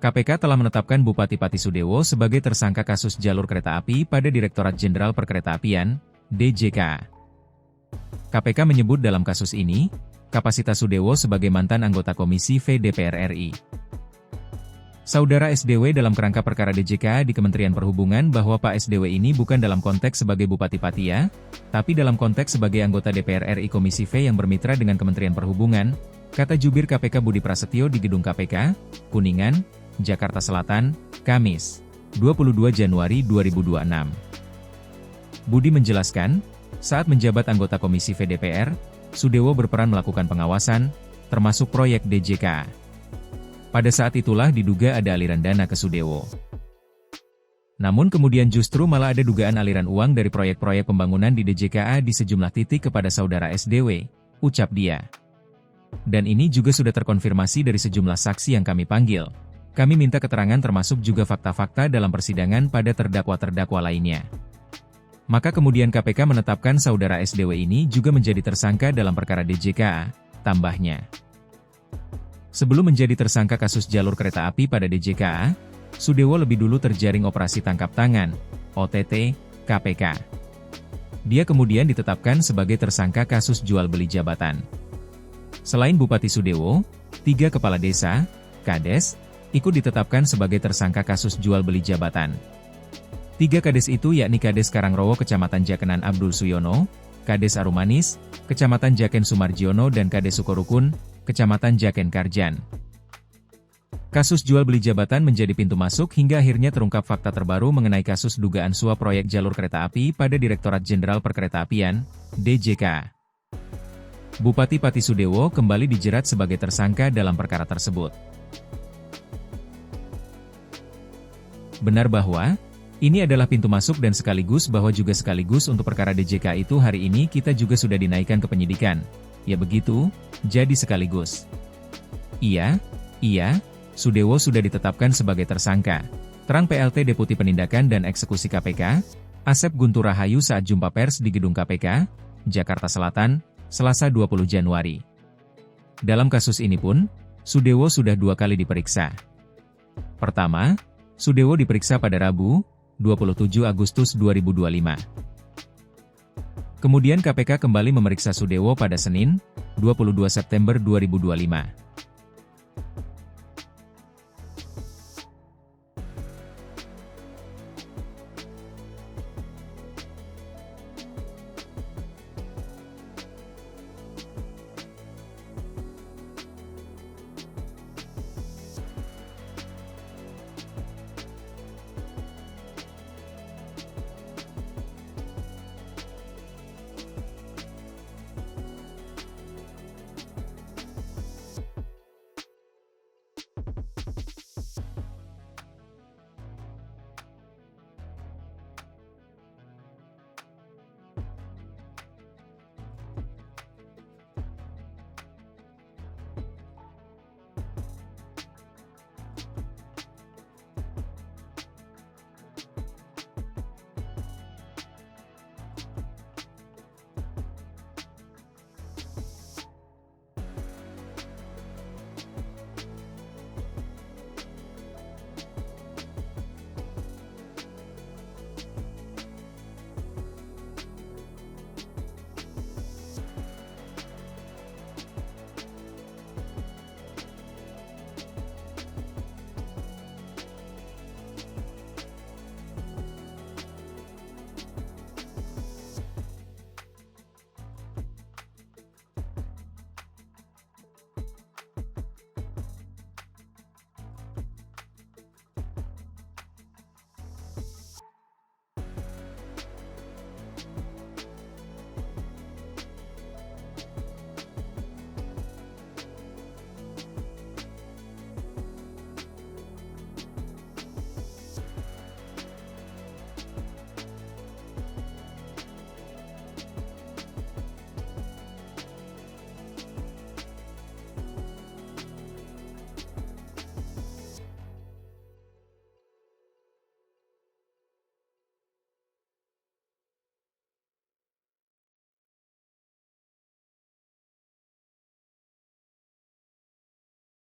KPK telah menetapkan Bupati Pati Sudewo sebagai tersangka kasus jalur kereta api pada Direktorat Jenderal Perkeretaapian, DJK. KPK menyebut dalam kasus ini, kapasitas Sudewo sebagai mantan anggota Komisi V DPR RI. Saudara SDW dalam kerangka perkara DJK di Kementerian Perhubungan bahwa Pak SDW ini bukan dalam konteks sebagai Bupati Patia, tapi dalam konteks sebagai anggota DPR RI Komisi V yang bermitra dengan Kementerian Perhubungan, kata jubir KPK Budi Prasetyo di Gedung KPK, Kuningan, Jakarta Selatan, Kamis, 22 Januari 2026. Budi menjelaskan, saat menjabat anggota Komisi V DPR, Sudewo berperan melakukan pengawasan, termasuk proyek DJK. Pada saat itulah diduga ada aliran dana ke Sudewo. Namun kemudian justru malah ada dugaan aliran uang dari proyek-proyek pembangunan di DJKA di sejumlah titik kepada saudara SDW, ucap dia. Dan ini juga sudah terkonfirmasi dari sejumlah saksi yang kami panggil. Kami minta keterangan termasuk juga fakta-fakta dalam persidangan pada terdakwa-terdakwa lainnya. Maka kemudian KPK menetapkan saudara SDW ini juga menjadi tersangka dalam perkara DJK, tambahnya. Sebelum menjadi tersangka kasus jalur kereta api pada DJK, Sudewo lebih dulu terjaring operasi tangkap tangan, OTT, KPK. Dia kemudian ditetapkan sebagai tersangka kasus jual beli jabatan. Selain Bupati Sudewo, 3 kepala desa, Kades, ikut ditetapkan sebagai tersangka kasus jual beli jabatan. 3 Kades itu yakni Kades Karangrowo Kecamatan Jakenan Abdul Suyono, Kades Arumanis, Kecamatan Jaken Sumarjiono dan Kades Sukorukun, Kecamatan Jaken Karjan. Kasus jual beli jabatan menjadi pintu masuk hingga akhirnya terungkap fakta terbaru mengenai kasus dugaan suap proyek jalur kereta api pada Direktorat Jenderal Perkeretaapian, DJK. Bupati Pati Sudewo kembali dijerat sebagai tersangka dalam perkara tersebut. Benar bahwa, ini adalah pintu masuk dan sekaligus untuk perkara DJK itu hari ini kita juga sudah dinaikkan ke penyidikan. Ya begitu, jadi sekaligus. Iya, Sudewo sudah ditetapkan sebagai tersangka. Terang PLT Deputi Penindakan dan Eksekusi KPK, Asep Guntur Rahayu saat jumpa pers di Gedung KPK, Jakarta Selatan, Selasa 20 Januari. Dalam kasus ini pun, Sudewo sudah 2 kali diperiksa. Pertama, Sudewo diperiksa pada Rabu, 27 Agustus 2025. Kemudian KPK kembali memeriksa Sudewo pada Senin, 22 September 2025.